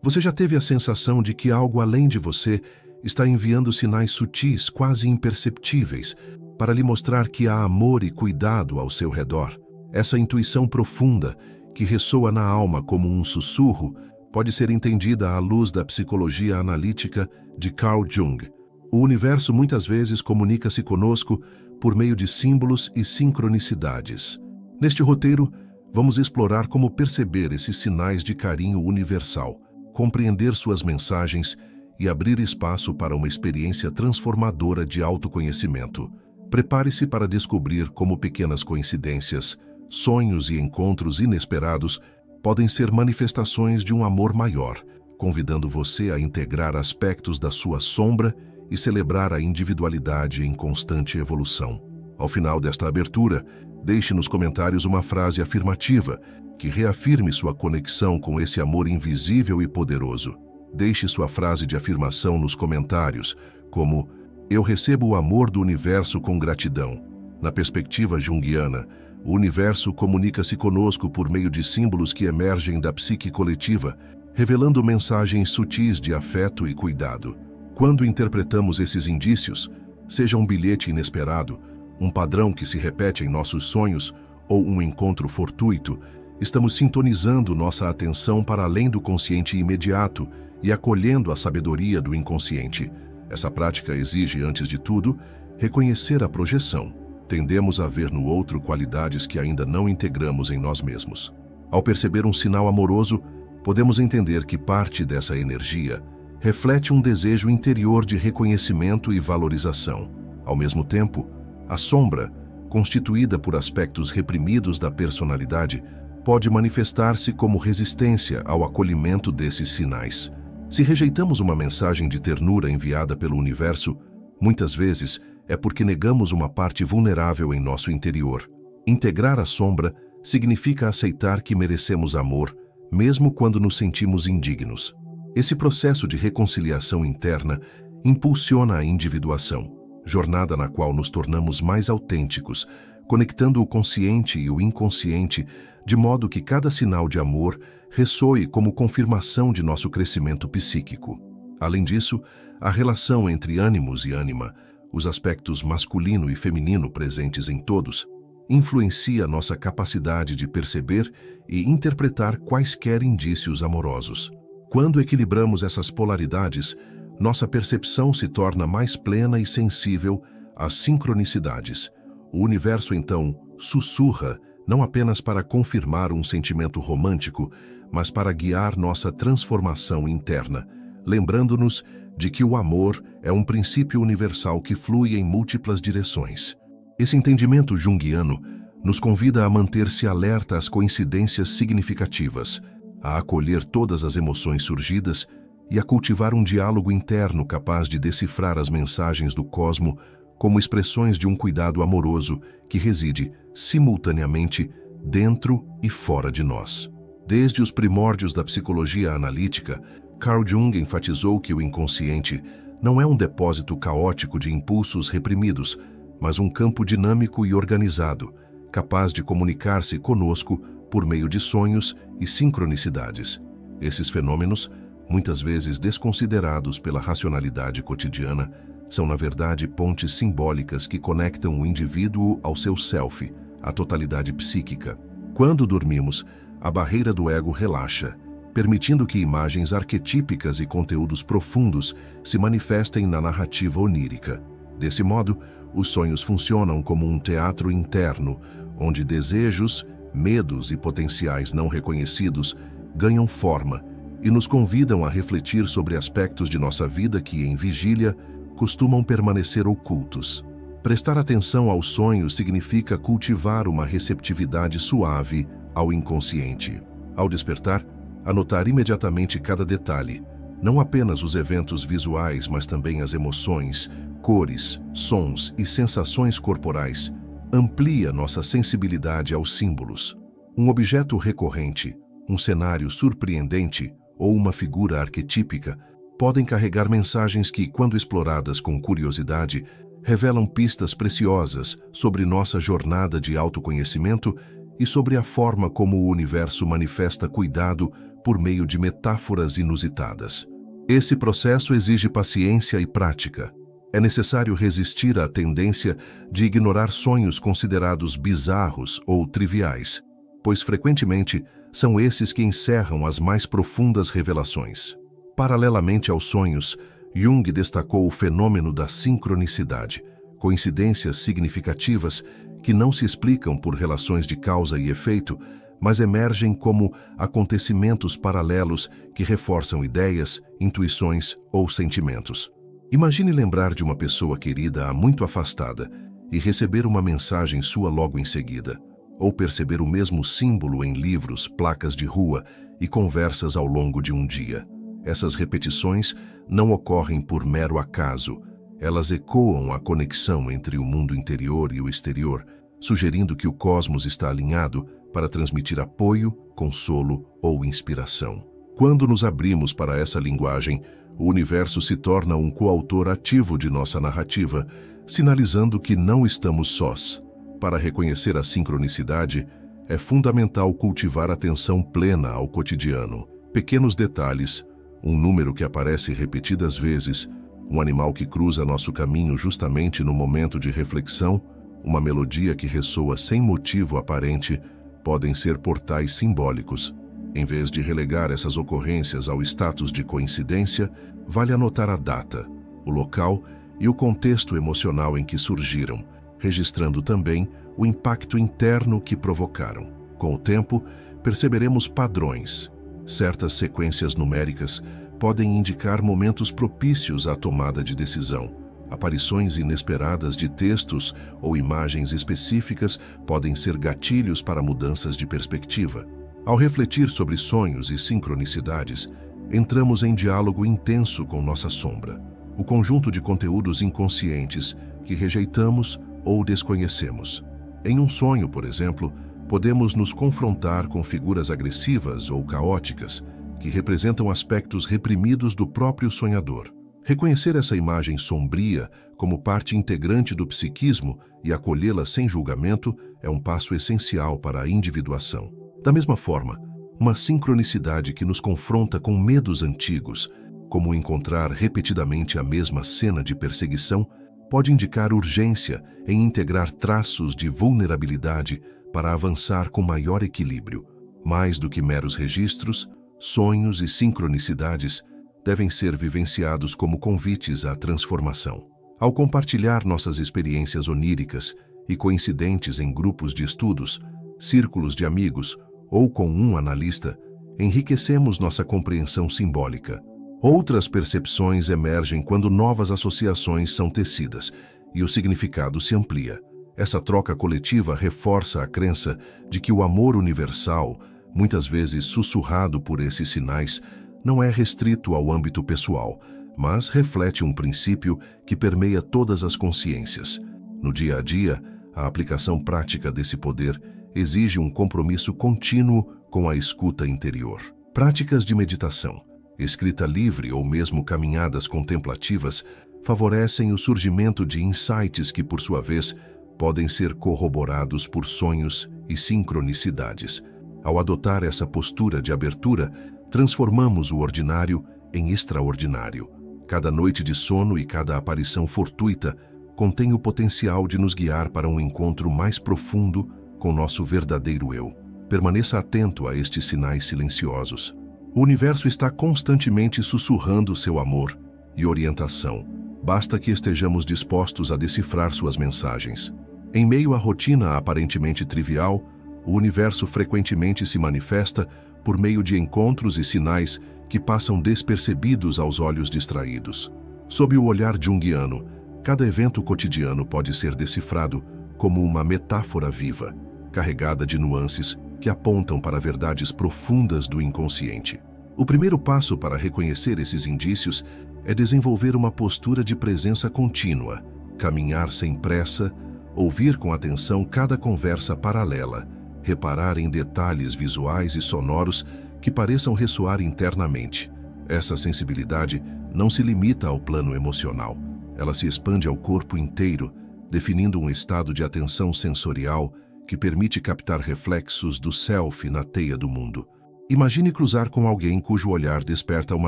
Você já teve a sensação de que algo além de você está enviando sinais sutis, quase imperceptíveis, para lhe mostrar que há amor e cuidado ao seu redor? Essa intuição profunda, que ressoa na alma como um sussurro, pode ser entendida à luz da psicologia analítica de Carl Jung. O universo muitas vezes comunica-se conosco por meio de símbolos e sincronicidades. Neste roteiro, vamos explorar como perceber esses sinais de carinho universal, compreender suas mensagens e abrir espaço para uma experiência transformadora de autoconhecimento. Prepare-se para descobrir como pequenas coincidências, sonhos e encontros inesperados podem ser manifestações de um amor maior, convidando você a integrar aspectos da sua sombra e celebrar a individualidade em constante evolução. Ao final desta abertura, deixe nos comentários uma frase afirmativa que reafirme sua conexão com esse amor invisível e poderoso. Deixe sua frase de afirmação nos comentários, como "Eu recebo o amor do universo com gratidão". Na perspectiva junguiana, o universo comunica-se conosco por meio de símbolos que emergem da psique coletiva, revelando mensagens sutis de afeto e cuidado. Quando interpretamos esses indícios, seja um bilhete inesperado, um padrão que se repete em nossos sonhos ou um encontro fortuito, estamos sintonizando nossa atenção para além do consciente imediato e acolhendo a sabedoria do inconsciente. Essa prática exige, antes de tudo, reconhecer a projeção. Tendemos a ver no outro qualidades que ainda não integramos em nós mesmos. Ao perceber um sinal amoroso, podemos entender que parte dessa energia reflete um desejo interior de reconhecimento e valorização. Ao mesmo tempo, a sombra, constituída por aspectos reprimidos da personalidade, pode manifestar-se como resistência ao acolhimento desses sinais. Se rejeitamos uma mensagem de ternura enviada pelo universo, muitas vezes é porque negamos uma parte vulnerável em nosso interior. Integrar a sombra significa aceitar que merecemos amor, mesmo quando nos sentimos indignos. Esse processo de reconciliação interna impulsiona a individuação, jornada na qual nos tornamos mais autênticos, conectando o consciente e o inconsciente, de modo que cada sinal de amor ressoe como confirmação de nosso crescimento psíquico. Além disso, a relação entre ânimos e ânima, os aspectos masculino e feminino presentes em todos, influencia nossa capacidade de perceber e interpretar quaisquer indícios amorosos. Quando equilibramos essas polaridades, nossa percepção se torna mais plena e sensível às sincronicidades. O universo, então, sussurra, não apenas para confirmar um sentimento romântico, mas para guiar nossa transformação interna, lembrando-nos de que o amor é um princípio universal que flui em múltiplas direções. Esse entendimento junguiano nos convida a manter-se alerta às coincidências significativas, a acolher todas as emoções surgidas e a cultivar um diálogo interno capaz de decifrar as mensagens do cosmo como expressões de um cuidado amoroso que reside, simultaneamente, dentro e fora de nós. Desde os primórdios da psicologia analítica, Carl Jung enfatizou que o inconsciente não é um depósito caótico de impulsos reprimidos, mas um campo dinâmico e organizado, capaz de comunicar-se conosco por meio de sonhos e sincronicidades. Esses fenômenos, muitas vezes desconsiderados pela racionalidade cotidiana, são na verdade pontes simbólicas que conectam o indivíduo ao seu self, à totalidade psíquica. Quando dormimos, a barreira do ego relaxa, permitindo que imagens arquetípicas e conteúdos profundos se manifestem na narrativa onírica. Desse modo, os sonhos funcionam como um teatro interno, onde desejos, medos e potenciais não reconhecidos ganham forma e nos convidam a refletir sobre aspectos de nossa vida que, em vigília, costumam permanecer ocultos. Prestar atenção aos sonhos significa cultivar uma receptividade suave ao inconsciente. Ao despertar, anotar imediatamente cada detalhe, não apenas os eventos visuais, mas também as emoções, cores, sons e sensações corporais, amplia nossa sensibilidade aos símbolos. Um objeto recorrente, um cenário surpreendente ou uma figura arquetípica podem carregar mensagens que, quando exploradas com curiosidade, revelam pistas preciosas sobre nossa jornada de autoconhecimento e sobre a forma como o universo manifesta cuidado por meio de metáforas inusitadas. Esse processo exige paciência e prática. É necessário resistir à tendência de ignorar sonhos considerados bizarros ou triviais, pois frequentemente são esses que encerram as mais profundas revelações. Paralelamente aos sonhos, Jung destacou o fenômeno da sincronicidade, coincidências significativas que não se explicam por relações de causa e efeito, mas emergem como acontecimentos paralelos que reforçam ideias, intuições ou sentimentos. Imagine lembrar de uma pessoa querida há muito afastada e receber uma mensagem sua logo em seguida, ou perceber o mesmo símbolo em livros, placas de rua e conversas ao longo de um dia. Essas repetições não ocorrem por mero acaso. Elas ecoam a conexão entre o mundo interior e o exterior, sugerindo que o cosmos está alinhado para transmitir apoio, consolo ou inspiração. Quando nos abrimos para essa linguagem, o universo se torna um coautor ativo de nossa narrativa, sinalizando que não estamos sós. Para reconhecer a sincronicidade, é fundamental cultivar atenção plena ao cotidiano. Pequenos detalhes, um número que aparece repetidas vezes, um animal que cruza nosso caminho justamente no momento de reflexão, uma melodia que ressoa sem motivo aparente, podem ser portais simbólicos. Em vez de relegar essas ocorrências ao status de coincidência, vale anotar a data, o local e o contexto emocional em que surgiram, registrando também o impacto interno que provocaram. Com o tempo, perceberemos padrões. Certas sequências numéricas podem indicar momentos propícios à tomada de decisão. Aparições inesperadas de textos ou imagens específicas podem ser gatilhos para mudanças de perspectiva. Ao refletir sobre sonhos e sincronicidades, entramos em diálogo intenso com nossa sombra, o conjunto de conteúdos inconscientes que rejeitamos ou desconhecemos. Em um sonho, por exemplo, podemos nos confrontar com figuras agressivas ou caóticas que representam aspectos reprimidos do próprio sonhador. Reconhecer essa imagem sombria como parte integrante do psiquismo e acolhê-la sem julgamento é um passo essencial para a individuação. Da mesma forma, uma sincronicidade que nos confronta com medos antigos, como encontrar repetidamente a mesma cena de perseguição, pode indicar urgência em integrar traços de vulnerabilidade para avançar com maior equilíbrio. Mais do que meros registros, sonhos e sincronicidades devem ser vivenciados como convites à transformação. Ao compartilhar nossas experiências oníricas e coincidentes em grupos de estudos, círculos de amigos ou com um analista, enriquecemos nossa compreensão simbólica. Outras percepções emergem quando novas associações são tecidas e o significado se amplia. Essa troca coletiva reforça a crença de que o amor universal, muitas vezes sussurrado por esses sinais, não é restrito ao âmbito pessoal, mas reflete um princípio que permeia todas as consciências. No dia a dia, a aplicação prática desse poder exige um compromisso contínuo com a escuta interior. Práticas de meditação, escrita livre ou mesmo caminhadas contemplativas favorecem o surgimento de insights que, por sua vez, podem ser corroborados por sonhos e sincronicidades. Ao adotar essa postura de abertura, transformamos o ordinário em extraordinário. Cada noite de sono e cada aparição fortuita contém o potencial de nos guiar para um encontro mais profundo com nosso verdadeiro eu. Permaneça atento a estes sinais silenciosos. O universo está constantemente sussurrando seu amor e orientação. Basta que estejamos dispostos a decifrar suas mensagens. Em meio à rotina aparentemente trivial, o universo frequentemente se manifesta por meio de encontros e sinais que passam despercebidos aos olhos distraídos. Sob o olhar junguiano, cada evento cotidiano pode ser decifrado como uma metáfora viva, carregada de nuances que apontam para verdades profundas do inconsciente. O primeiro passo para reconhecer esses indícios é desenvolver uma postura de presença contínua, caminhar sem pressa, ouvir com atenção cada conversa paralela, reparar em detalhes visuais e sonoros que pareçam ressoar internamente. Essa sensibilidade não se limita ao plano emocional. Ela se expande ao corpo inteiro, definindo um estado de atenção sensorial que permite captar reflexos do self na teia do mundo. Imagine cruzar com alguém cujo olhar desperta uma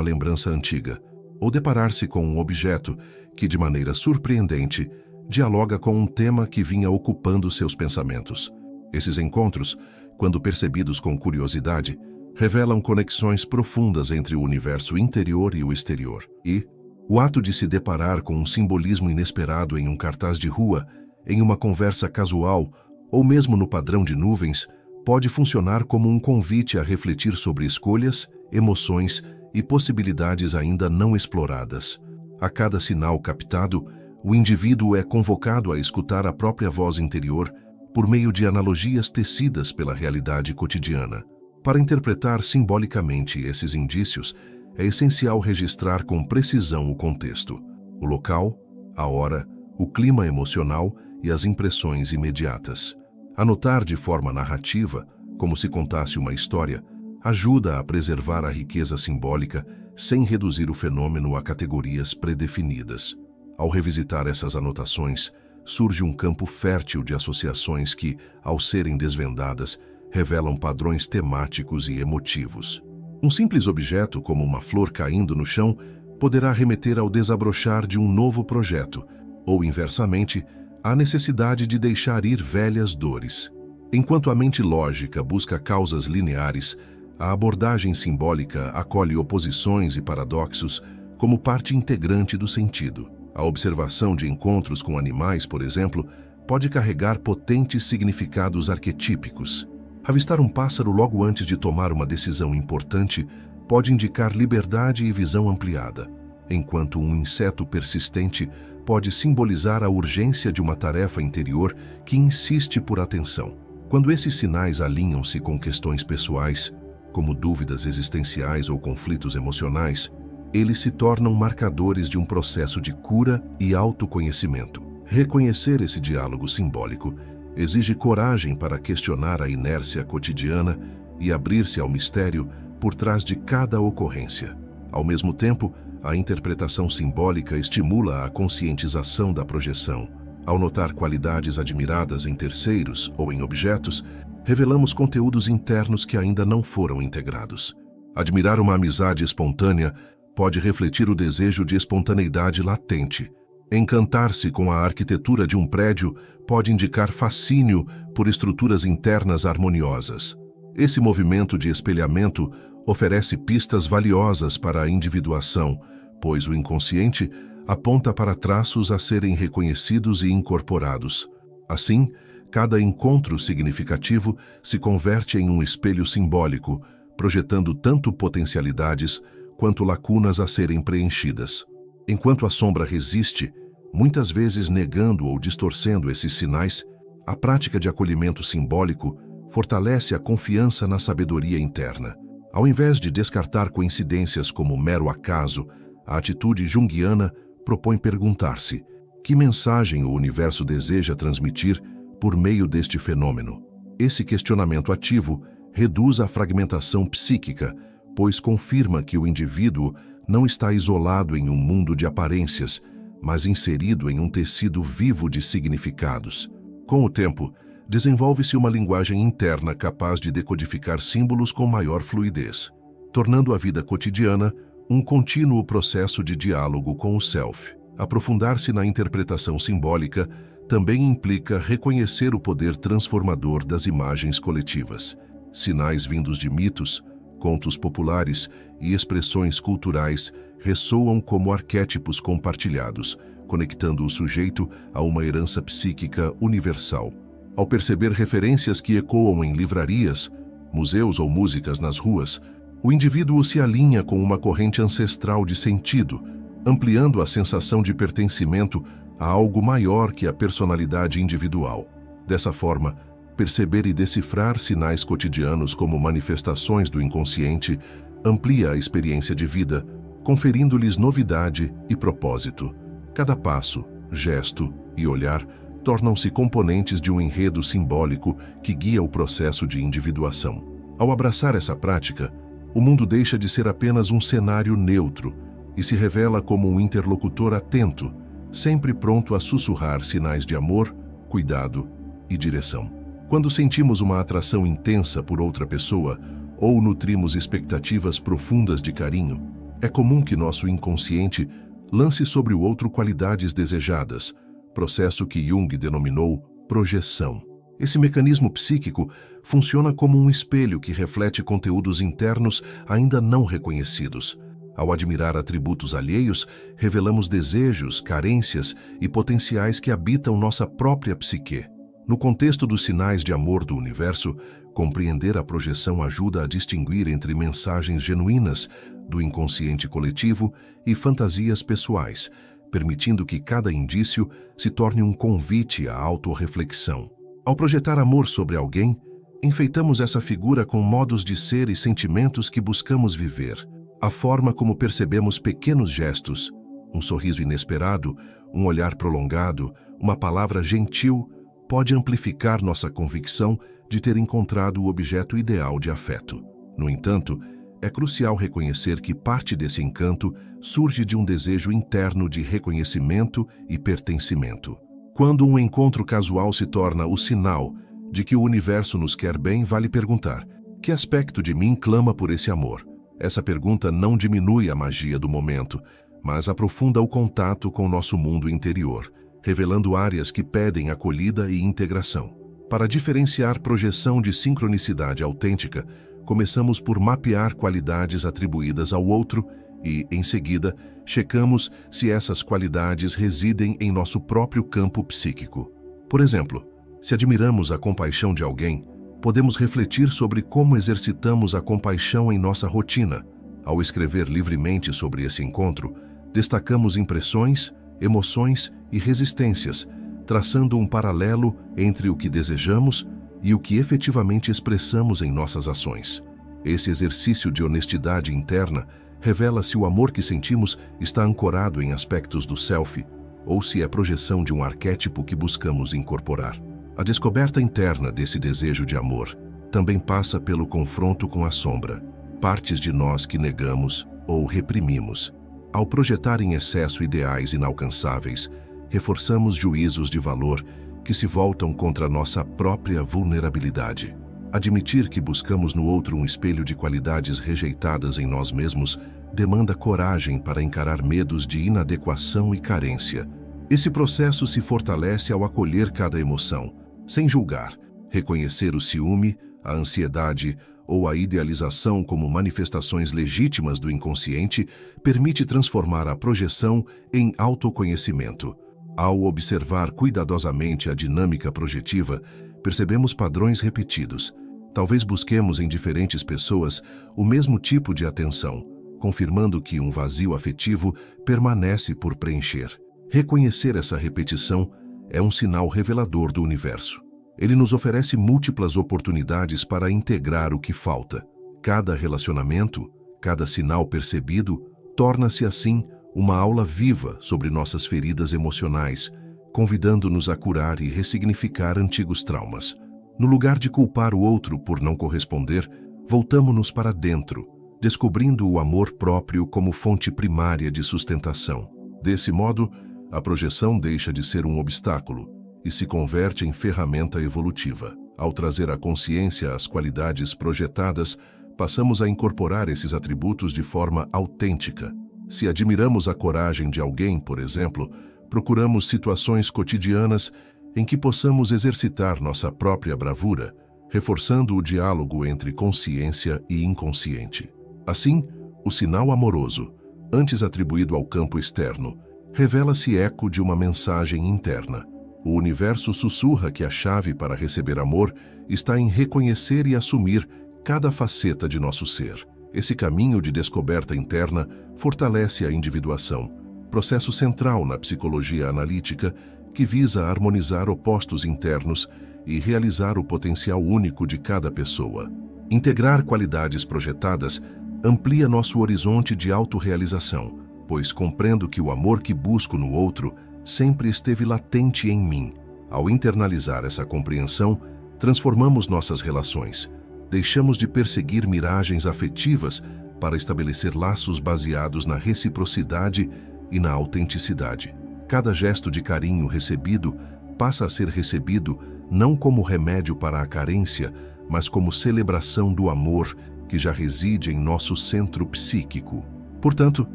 lembrança antiga, ou deparar-se com um objeto que, de maneira surpreendente, dialoga com um tema que vinha ocupando seus pensamentos. Esses encontros, quando percebidos com curiosidade, revelam conexões profundas entre o universo interior e o exterior. E o ato de se deparar com um simbolismo inesperado em um cartaz de rua, em uma conversa casual ou mesmo no padrão de nuvens, pode funcionar como um convite a refletir sobre escolhas, emoções e possibilidades ainda não exploradas. A cada sinal captado, o indivíduo é convocado a escutar a própria voz interior por meio de analogias tecidas pela realidade cotidiana. Para interpretar simbolicamente esses indícios, é essencial registrar com precisão o contexto, o local, a hora, o clima emocional e as impressões imediatas. Anotar de forma narrativa, como se contasse uma história, ajuda a preservar a riqueza simbólica sem reduzir o fenômeno a categorias predefinidas. Ao revisitar essas anotações, surge um campo fértil de associações que, ao serem desvendadas, revelam padrões temáticos e emotivos. Um simples objeto, como uma flor caindo no chão, poderá remeter ao desabrochar de um novo projeto, ou, inversamente, à necessidade de deixar ir velhas dores. Enquanto a mente lógica busca causas lineares, a abordagem simbólica acolhe oposições e paradoxos como parte integrante do sentido. A observação de encontros com animais, por exemplo, pode carregar potentes significados arquetípicos. Avistar um pássaro logo antes de tomar uma decisão importante pode indicar liberdade e visão ampliada, enquanto um inseto persistente pode simbolizar a urgência de uma tarefa interior que insiste por atenção. Quando esses sinais alinham-se com questões pessoais, como dúvidas existenciais ou conflitos emocionais, eles se tornam marcadores de um processo de cura e autoconhecimento. Reconhecer esse diálogo simbólico exige coragem para questionar a inércia cotidiana e abrir-se ao mistério por trás de cada ocorrência. Ao mesmo tempo, a interpretação simbólica estimula a conscientização da projeção. Ao notar qualidades admiradas em terceiros ou em objetos, revelamos conteúdos internos que ainda não foram integrados. Admirar uma amizade espontânea pode refletir o desejo de espontaneidade latente. Encantar-se com a arquitetura de um prédio pode indicar fascínio por estruturas internas harmoniosas. Esse movimento de espelhamento oferece pistas valiosas para a individuação, pois o inconsciente aponta para traços a serem reconhecidos e incorporados. Assim, cada encontro significativo se converte em um espelho simbólico, projetando tanto potencialidades quanto lacunas a serem preenchidas. Enquanto a sombra resiste, muitas vezes negando ou distorcendo esses sinais, a prática de acolhimento simbólico fortalece a confiança na sabedoria interna. Ao invés de descartar coincidências como mero acaso, a atitude junguiana propõe perguntar-se: que mensagem o universo deseja transmitir por meio deste fenômeno? Esse questionamento ativo reduz a fragmentação psíquica, pois confirma que o indivíduo não está isolado em um mundo de aparências, mas inserido em um tecido vivo de significados. Com o tempo, desenvolve-se uma linguagem interna capaz de decodificar símbolos com maior fluidez, tornando a vida cotidiana um contínuo processo de diálogo com o self. Aprofundar-se na interpretação simbólica também implica reconhecer o poder transformador das imagens coletivas. Sinais vindos de mitos, contos populares e expressões culturais ressoam como arquétipos compartilhados, conectando o sujeito a uma herança psíquica universal. Ao perceber referências que ecoam em livrarias, museus ou músicas nas ruas, o indivíduo se alinha com uma corrente ancestral de sentido, ampliando a sensação de pertencimento a algo maior que a personalidade individual. Dessa forma, perceber e decifrar sinais cotidianos como manifestações do inconsciente amplia a experiência de vida, conferindo-lhes novidade e propósito. Cada passo, gesto e olhar tornam-se componentes de um enredo simbólico que guia o processo de individuação. Ao abraçar essa prática, o mundo deixa de ser apenas um cenário neutro e se revela como um interlocutor atento, sempre pronto a sussurrar sinais de amor, cuidado e direção. Quando sentimos uma atração intensa por outra pessoa ou nutrimos expectativas profundas de carinho, é comum que nosso inconsciente lance sobre o outro qualidades desejadas, processo que Jung denominou projeção. Esse mecanismo psíquico funciona como um espelho que reflete conteúdos internos ainda não reconhecidos. Ao admirar atributos alheios, revelamos desejos, carências e potenciais que habitam nossa própria psique. No contexto dos sinais de amor do universo, compreender a projeção ajuda a distinguir entre mensagens genuínas do inconsciente coletivo e fantasias pessoais, permitindo que cada indício se torne um convite à autorreflexão. Ao projetar amor sobre alguém, enfeitamos essa figura com modos de ser e sentimentos que buscamos viver. A forma como percebemos pequenos gestos, um sorriso inesperado, um olhar prolongado, uma palavra gentil, pode amplificar nossa convicção de ter encontrado o objeto ideal de afeto. No entanto, é crucial reconhecer que parte desse encanto surge de um desejo interno de reconhecimento e pertencimento. Quando um encontro casual se torna o sinal de que o universo nos quer bem, vale perguntar: que aspecto de mim clama por esse amor? Essa pergunta não diminui a magia do momento, mas aprofunda o contato com nosso mundo interior, revelando áreas que pedem acolhida e integração. Para diferenciar projeção de sincronicidade autêntica, começamos por mapear qualidades atribuídas ao outro e, em seguida, checamos se essas qualidades residem em nosso próprio campo psíquico. Por exemplo, se admiramos a compaixão de alguém, podemos refletir sobre como exercitamos a compaixão em nossa rotina. Ao escrever livremente sobre esse encontro, destacamos impressões, emoções e resistências, traçando um paralelo entre o que desejamos e o que efetivamente expressamos em nossas ações. Esse exercício de honestidade interna revela se o amor que sentimos está ancorado em aspectos do self ou se é projeção de um arquétipo que buscamos incorporar. A descoberta interna desse desejo de amor também passa pelo confronto com a sombra, partes de nós que negamos ou reprimimos. Ao projetar em excesso ideais inalcançáveis, reforçamos juízos de valor que se voltam contra nossa própria vulnerabilidade. Admitir que buscamos no outro um espelho de qualidades rejeitadas em nós mesmos demanda coragem para encarar medos de inadequação e carência. Esse processo se fortalece ao acolher cada emoção, sem julgar, reconhecer o ciúme, a ansiedade ou a idealização como manifestações legítimas do inconsciente permite transformar a projeção em autoconhecimento. Ao observar cuidadosamente a dinâmica projetiva, percebemos padrões repetidos. Talvez busquemos em diferentes pessoas o mesmo tipo de atenção, confirmando que um vazio afetivo permanece por preencher. Reconhecer essa repetição é um sinal revelador do universo. Ele nos oferece múltiplas oportunidades para integrar o que falta. Cada relacionamento, cada sinal percebido, torna-se assim uma aula viva sobre nossas feridas emocionais, convidando-nos a curar e ressignificar antigos traumas. No lugar de culpar o outro por não corresponder, voltamo-nos para dentro, descobrindo o amor próprio como fonte primária de sustentação. Desse modo, a projeção deixa de ser um obstáculo e se converte em ferramenta evolutiva. Ao trazer à consciência as qualidades projetadas, passamos a incorporar esses atributos de forma autêntica. Se admiramos a coragem de alguém, por exemplo, procuramos situações cotidianas em que possamos exercitar nossa própria bravura, reforçando o diálogo entre consciência e inconsciente. Assim, o sinal amoroso, antes atribuído ao campo externo, revela-se eco de uma mensagem interna. O universo sussurra que a chave para receber amor está em reconhecer e assumir cada faceta de nosso ser. Esse caminho de descoberta interna fortalece a individuação, processo central na psicologia analítica que visa harmonizar opostos internos e realizar o potencial único de cada pessoa. Integrar qualidades projetadas amplia nosso horizonte de autorrealização, pois compreendo que o amor que busco no outro sempre esteve latente em mim. Ao internalizar essa compreensão, transformamos nossas relações. Deixamos de perseguir miragens afetivas para estabelecer laços baseados na reciprocidade e na autenticidade. Cada gesto de carinho recebido passa a ser recebido não como remédio para a carência, mas como celebração do amor que já reside em nosso centro psíquico. Portanto,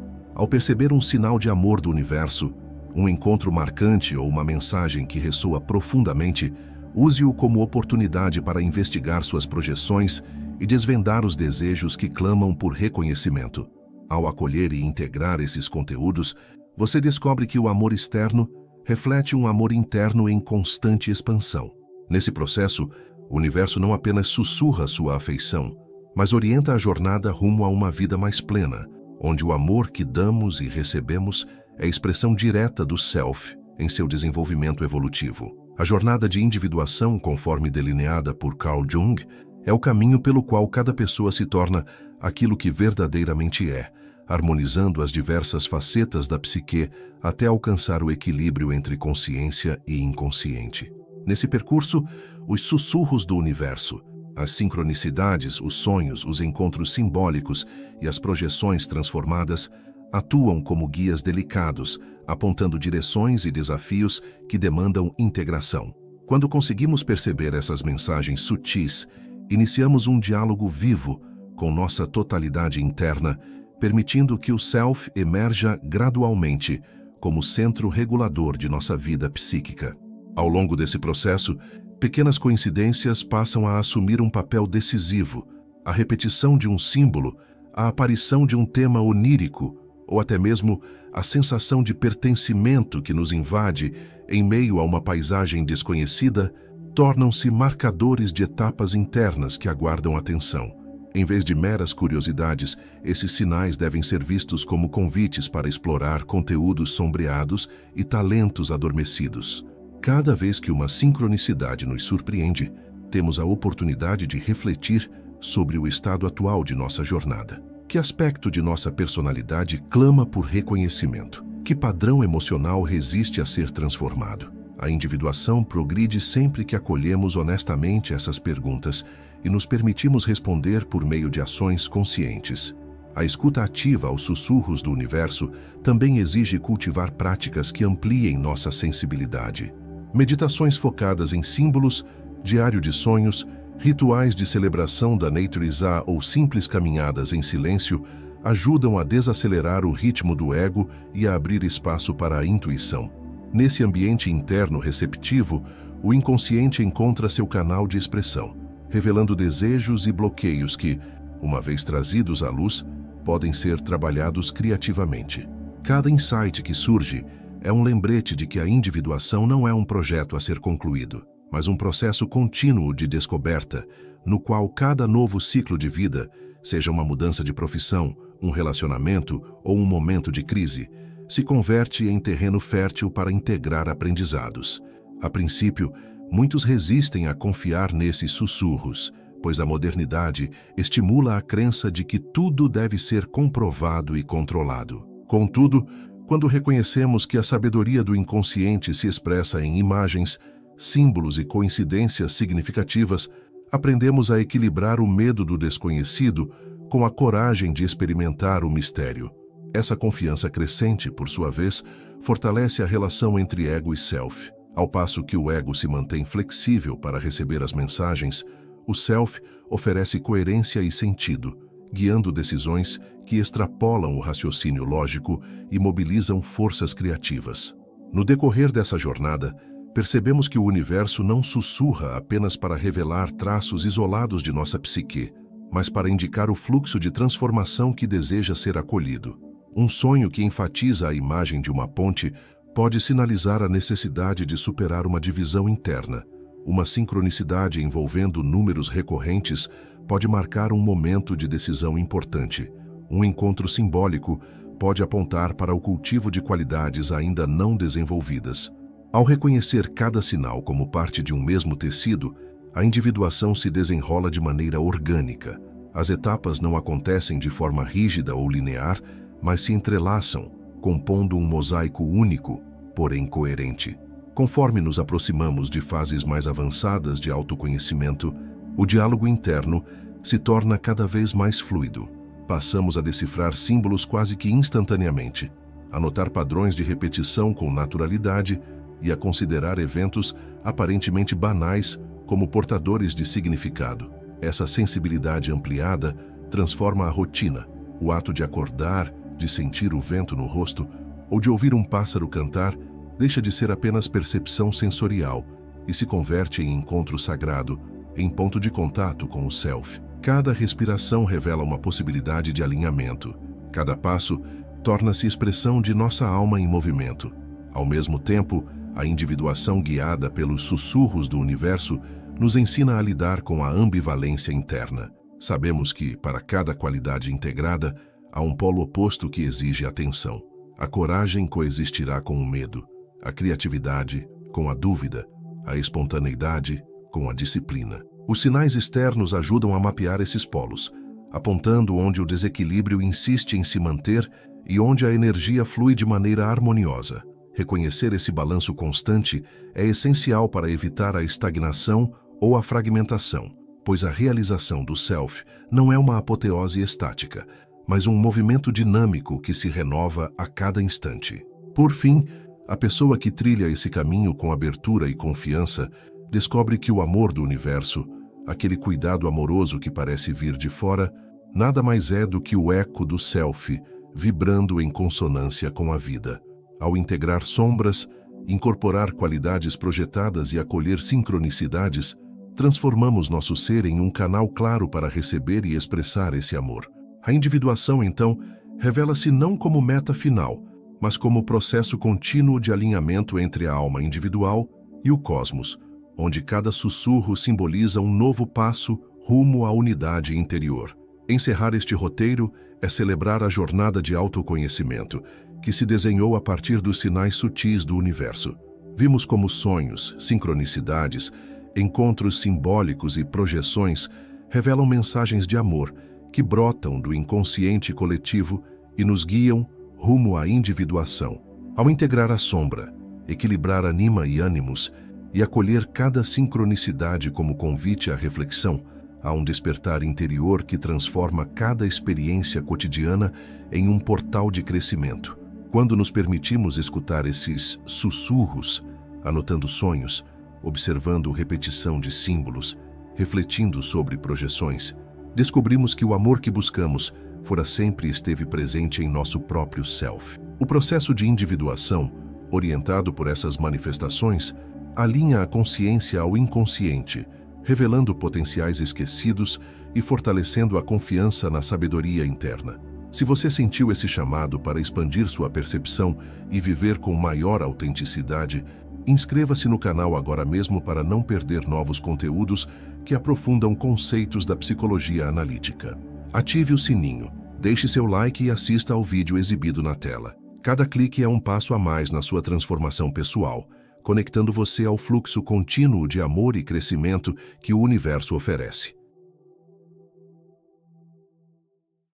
ao perceber um sinal de amor do universo, um encontro marcante ou uma mensagem que ressoa profundamente, use-o como oportunidade para investigar suas projeções e desvendar os desejos que clamam por reconhecimento. Ao acolher e integrar esses conteúdos, você descobre que o amor externo reflete um amor interno em constante expansão. Nesse processo, o universo não apenas sussurra sua afeição, mas orienta a jornada rumo a uma vida mais plena, onde o amor que damos e recebemos é expressão direta do Self em seu desenvolvimento evolutivo. A jornada de individuação, conforme delineada por Carl Jung, é o caminho pelo qual cada pessoa se torna aquilo que verdadeiramente é, harmonizando as diversas facetas da psique até alcançar o equilíbrio entre consciência e inconsciente. Nesse percurso, os sussurros do universo, as sincronicidades, os sonhos, os encontros simbólicos e as projeções transformadas atuam como guias delicados, apontando direções e desafios que demandam integração. Quando conseguimos perceber essas mensagens sutis, iniciamos um diálogo vivo com nossa totalidade interna, permitindo que o Self emerja gradualmente como centro regulador de nossa vida psíquica. Ao longo desse processo, pequenas coincidências passam a assumir um papel decisivo, a repetição de um símbolo, a aparição de um tema onírico, ou até mesmo a sensação de pertencimento que nos invade em meio a uma paisagem desconhecida, tornam-se marcadores de etapas internas que aguardam atenção. Em vez de meras curiosidades, esses sinais devem ser vistos como convites para explorar conteúdos sombreados e talentos adormecidos. Cada vez que uma sincronicidade nos surpreende, temos a oportunidade de refletir sobre o estado atual de nossa jornada. Que aspecto de nossa personalidade clama por reconhecimento? Que padrão emocional resiste a ser transformado? A individuação progride sempre que acolhemos honestamente essas perguntas e nos permitimos responder por meio de ações conscientes. A escuta ativa aos sussurros do universo também exige cultivar práticas que ampliem nossa sensibilidade. Meditações focadas em símbolos, diário de sonhos, rituais de celebração da natureza ou simples caminhadas em silêncio ajudam a desacelerar o ritmo do ego e a abrir espaço para a intuição. Nesse ambiente interno receptivo, o inconsciente encontra seu canal de expressão, revelando desejos e bloqueios que, uma vez trazidos à luz, podem ser trabalhados criativamente. Cada insight que surge é um lembrete de que a individuação não é um projeto a ser concluído, mas um processo contínuo de descoberta, no qual cada novo ciclo de vida, seja uma mudança de profissão, um relacionamento ou um momento de crise, se converte em terreno fértil para integrar aprendizados. A princípio, muitos resistem a confiar nesses sussurros, pois a modernidade estimula a crença de que tudo deve ser comprovado e controlado. Contudo, quando reconhecemos que a sabedoria do inconsciente se expressa em imagens, símbolos e coincidências significativas, aprendemos a equilibrar o medo do desconhecido com a coragem de experimentar o mistério. Essa confiança crescente, por sua vez, fortalece a relação entre ego e self. Ao passo que o ego se mantém flexível para receber as mensagens, o self oferece coerência e sentido, guiando decisões que extrapolam o raciocínio lógico e mobilizam forças criativas. No decorrer dessa jornada, percebemos que o universo não sussurra apenas para revelar traços isolados de nossa psique, mas para indicar o fluxo de transformação que deseja ser acolhido. Um sonho que enfatiza a imagem de uma ponte pode sinalizar a necessidade de superar uma divisão interna. Uma sincronicidade envolvendo números recorrentes pode marcar um momento de decisão importante. Um encontro simbólico pode apontar para o cultivo de qualidades ainda não desenvolvidas. Ao reconhecer cada sinal como parte de um mesmo tecido, a individuação se desenrola de maneira orgânica. As etapas não acontecem de forma rígida ou linear, mas se entrelaçam, compondo um mosaico único, porém coerente. Conforme nos aproximamos de fases mais avançadas de autoconhecimento, o diálogo interno se torna cada vez mais fluido. Passamos a decifrar símbolos quase que instantaneamente, a notar padrões de repetição com naturalidade e a considerar eventos aparentemente banais como portadores de significado. Essa sensibilidade ampliada transforma a rotina, o ato de acordar, de sentir o vento no rosto ou de ouvir um pássaro cantar, deixa de ser apenas percepção sensorial e se converte em encontro sagrado, em ponto de contato com o Self. Cada respiração revela uma possibilidade de alinhamento. Cada passo torna-se expressão de nossa alma em movimento. Ao mesmo tempo, a individuação guiada pelos sussurros do universo nos ensina a lidar com a ambivalência interna. Sabemos que, para cada qualidade integrada, há um polo oposto que exige atenção. A coragem coexistirá com o medo, a criatividade com a dúvida, a espontaneidade com a disciplina. Os sinais externos ajudam a mapear esses polos, apontando onde o desequilíbrio insiste em se manter e onde a energia flui de maneira harmoniosa. Reconhecer esse balanço constante é essencial para evitar a estagnação ou a fragmentação, pois a realização do Self não é uma apoteose estática, mas um movimento dinâmico que se renova a cada instante. Por fim, a pessoa que trilha esse caminho com abertura e confiança descobre que o amor do universo, aquele cuidado amoroso que parece vir de fora, nada mais é do que o eco do Self, vibrando em consonância com a vida. Ao integrar sombras, incorporar qualidades projetadas e acolher sincronicidades, transformamos nosso ser em um canal claro para receber e expressar esse amor. A individuação, então, revela-se não como meta final, mas como processo contínuo de alinhamento entre a alma individual e o cosmos, onde cada sussurro simboliza um novo passo rumo à unidade interior. Encerrar este roteiro é celebrar a jornada de autoconhecimento, que se desenhou a partir dos sinais sutis do universo. Vimos como sonhos, sincronicidades, encontros simbólicos e projeções revelam mensagens de amor que brotam do inconsciente coletivo e nos guiam rumo à individuação. Ao integrar a sombra, equilibrar anima e ânimos e acolher cada sincronicidade como convite à reflexão, há um despertar interior que transforma cada experiência cotidiana em um portal de crescimento. Quando nos permitimos escutar esses sussurros, anotando sonhos, observando repetição de símbolos, refletindo sobre projeções, descobrimos que o amor que buscamos fora sempre esteve presente em nosso próprio Self. O processo de individuação, orientado por essas manifestações, alinha a consciência ao inconsciente, revelando potenciais esquecidos e fortalecendo a confiança na sabedoria interna. Se você sentiu esse chamado para expandir sua percepção e viver com maior autenticidade, inscreva-se no canal agora mesmo para não perder novos conteúdos que aprofundam conceitos da psicologia analítica. Ative o sininho, deixe seu like e assista ao vídeo exibido na tela. Cada clique é um passo a mais na sua transformação pessoal, conectando você ao fluxo contínuo de amor e crescimento que o universo oferece.